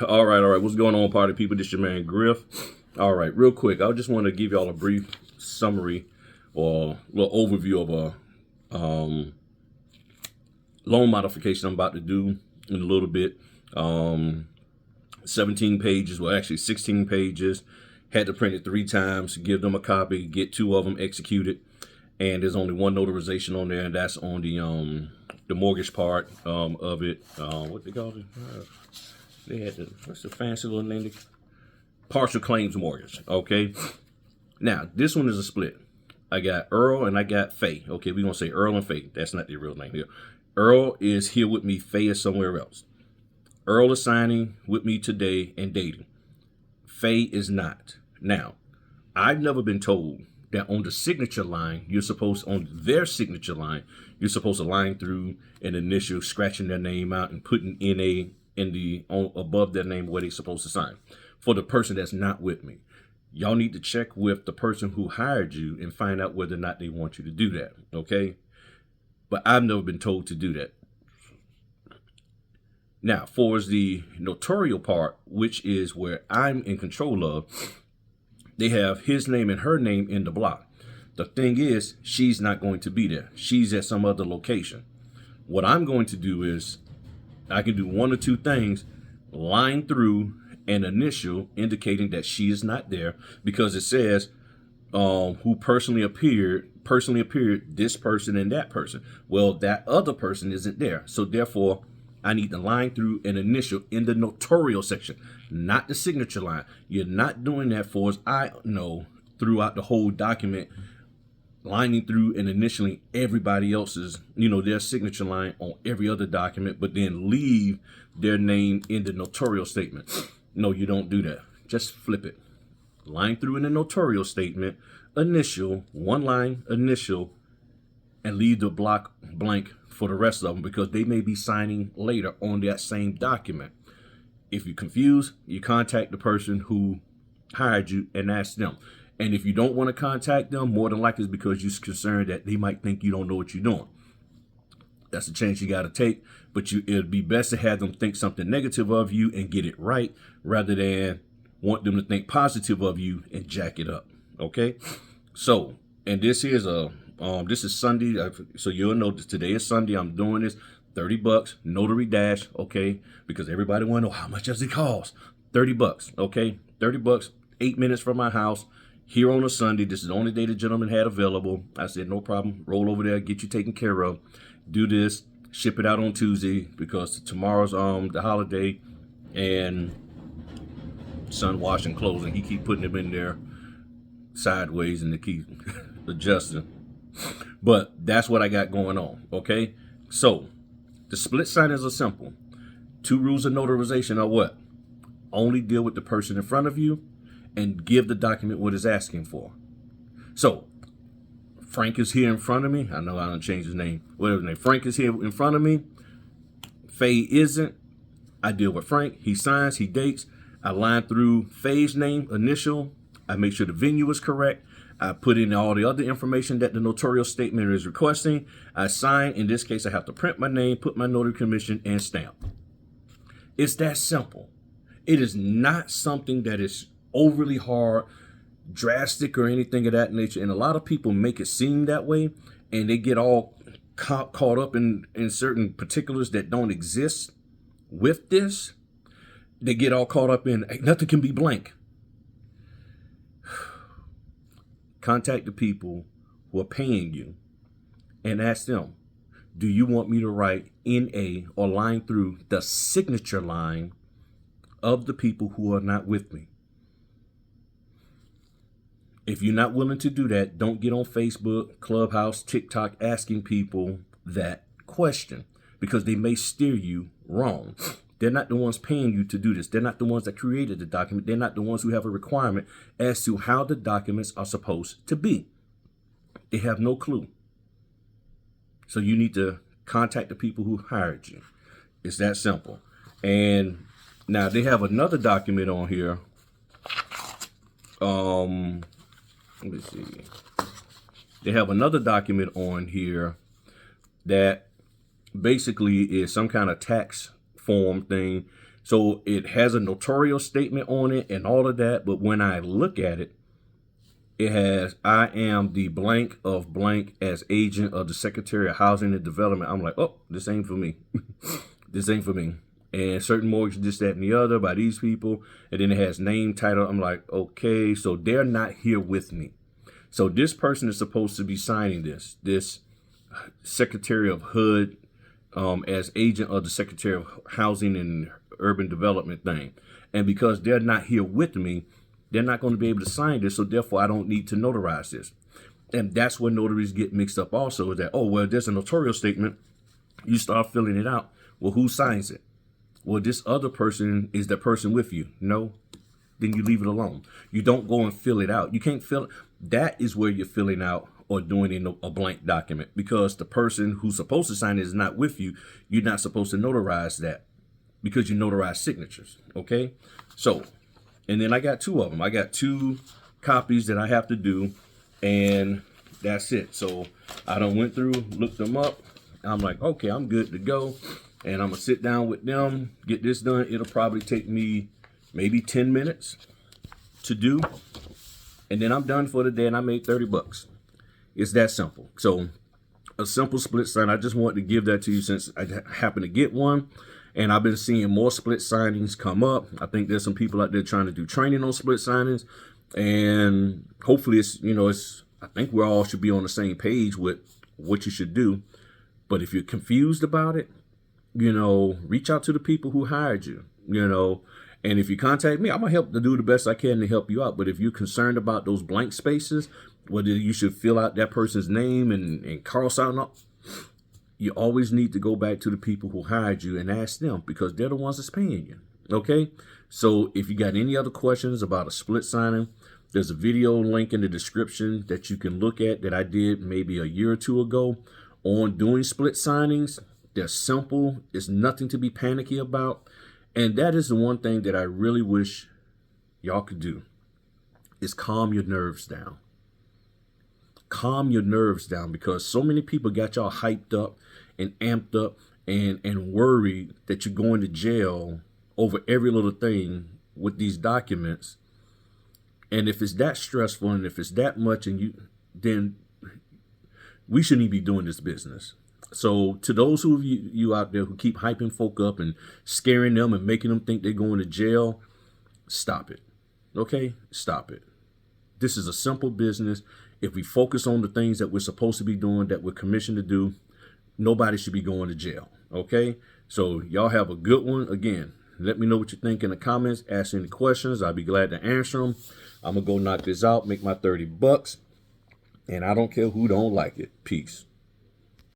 All right. What's going on, party people? This your man Griff. All right, real quick, I just want to give y'all a brief summary or a little overview of a loan modification I'm about to do in a little bit. 17 pages, well, actually 16 pages. Had to print it 3 times, give them a copy, get 2 of them executed, and there's only one notarization on there, and that's on the mortgage part of it. What they call it? They had what's the fancy little name? Partial claims mortgage. Okay. Now this one is a split. I got Earl and I got Faye. Okay, we're gonna say Earl and Faye. That's not the real name here. Earl is here with me. Faye is somewhere else. Earl is signing with me today and dating. Faye is not. Now, I've never been told that on the signature line, on their signature line, you're supposed to line through an initial, scratching their name out and putting above their name where they're supposed to sign. For the person that's not with me, y'all need to check with the person who hired you and find out whether or not they want you to do that. Okay. But I've never been told to do that. Now, for the notarial part, which is where I'm in control of, they have his name and her name in the block. The thing is, she's not going to be there. She's at some other location. What I'm going to do is I can do one or two things, line through an initial indicating that she is not there, because it says who personally appeared, this person and that person. Well, that other person isn't there. So therefore, I need to line through an initial in the notarial section, not the signature line. You're not doing that, for as I know, throughout the whole document, lining through and initialing everybody else's, their signature line on every other document, but then leave their name in the notarial statement. No, you don't do that. Just flip it. Line through in the notarial statement, initial, one line, initial, and leave the block blank for the rest of them, because they may be signing later on that same document. If you're confused, you contact the person who hired you and ask them. And if you don't want to contact them, more than likely it's because you're concerned that they might think you don't know what you're doing. That's a chance you got to take, but it'd be best to have them think something negative of you and get it right, rather than want them to think positive of you and jack it up. Okay. So, and this is Sunday. So you'll know that today is Sunday. I'm doing this. $30 notary dash. Okay. Because everybody want to know how much does it cost. $30. Okay. $30, 8 minutes from my house here on a Sunday. This is the only day the gentleman had available. I said, no problem. Roll over there, get you taken care of. Do this, ship it out on Tuesday, because tomorrow's the holiday, and sun washing clothes, and he keep putting them in there sideways and they keep adjusting. But that's what I got going on. Okay. So the split signings are simple. 2 rules of notarization are what? Only deal with the person in front of you and give the document what it's asking for. So Frank is here in front of me. I know I don't change his name. Whatever his name. Frank is here in front of me. Faye isn't. I deal with Frank. He signs. He dates. I line through Faye's name, initial. I make sure the venue is correct. I put in all the other information that the notarial statement is requesting. I sign. In this case, I have to print my name, put my notary commission, and stamp. It's that simple. It is not something that is overly hard, drastic, or anything of that nature. And a lot of people make it seem that way, and they get all caught up in certain particulars that don't exist with this. They get all caught up in nothing can be blank. Contact the people who are paying you and ask them, do you want me to write NA or line through the signature line of the people who are not with me? If you're not willing to do that, don't get on Facebook, Clubhouse, TikTok asking people that question, because they may steer you wrong. They're not the ones paying you to do this. They're not the ones that created the document. They're not the ones who have a requirement as to how the documents are supposed to be. They have no clue. So you need to contact the people who hired you. It's that simple. And now they have another document on here. Let me see. They have another document on here that basically is some kind of tax form thing So it has a notarial statement on it and all of that. But when I look at it, it has, I am the blank of blank as agent of the Secretary of Housing and Development. I'm like, oh, this ain't for me. This ain't for me. And certain mortgage, this, that, and the other by these people. And then it has name, title. I'm like, okay, so they're not here with me. So this person is supposed to be signing this Secretary of HUD as agent of the Secretary of Housing and Urban Development thing. And because they're not here with me, they're not going to be able to sign this. So therefore, I don't need to notarize this. And that's where notaries get mixed up also, is that, oh, well, there's a notarial statement. You start filling it out. Well, who signs it? Well, this other person is the person with you. No, then you leave it alone. You don't go and fill it out. You can't fill it. That is where you're filling out or doing a blank document, because the person who's supposed to sign it is not with you. You're not supposed to notarize that because you notarize signatures. Okay. So, and then I got two of them. I got 2 copies that I have to do, and that's it. So I done went through, looked them up. I'm like, okay, I'm good to go. And I'm going to sit down with them, get this done. It'll probably take me maybe 10 minutes to do. And then I'm done for the day, and I made $30. It's that simple. So a simple split sign. I just wanted to give that to you since I happened to get one. And I've been seeing more split signings come up. I think there's some people out there trying to do training on split signings. And hopefully I think we all should be on the same page with what you should do. But if you're confused about it, reach out to the people who hired you, and if you contact me, I'm going to help to do the best I can to help you out. But if you're concerned about those blank spaces, whether you should fill out that person's name and cross out, you always need to go back to the people who hired you and ask them, because they're the ones that's paying you. Okay. So if you got any other questions about a split signing, there's a video link in the description that you can look at that I did maybe a year or 2 ago on doing split signings. They're simple. It's nothing to be panicky about. And that is the one thing that I really wish y'all could do, is calm your nerves down. Calm your nerves down, because so many people got y'all hyped up and amped up and worried that you're going to jail over every little thing with these documents. And if it's that stressful and if it's that much, then we shouldn't even be doing this business. So to those of you out there who keep hyping folk up and scaring them and making them think they're going to jail, stop it. Okay? Stop it. This is a simple business. If we focus on the things that we're supposed to be doing, that we're commissioned to do, nobody should be going to jail. Okay? So y'all have a good one. Again, let me know what you think in the comments. Ask any questions. I'll be glad to answer them. I'm going to go knock this out, make my $30, and I don't care who don't like it. Peace.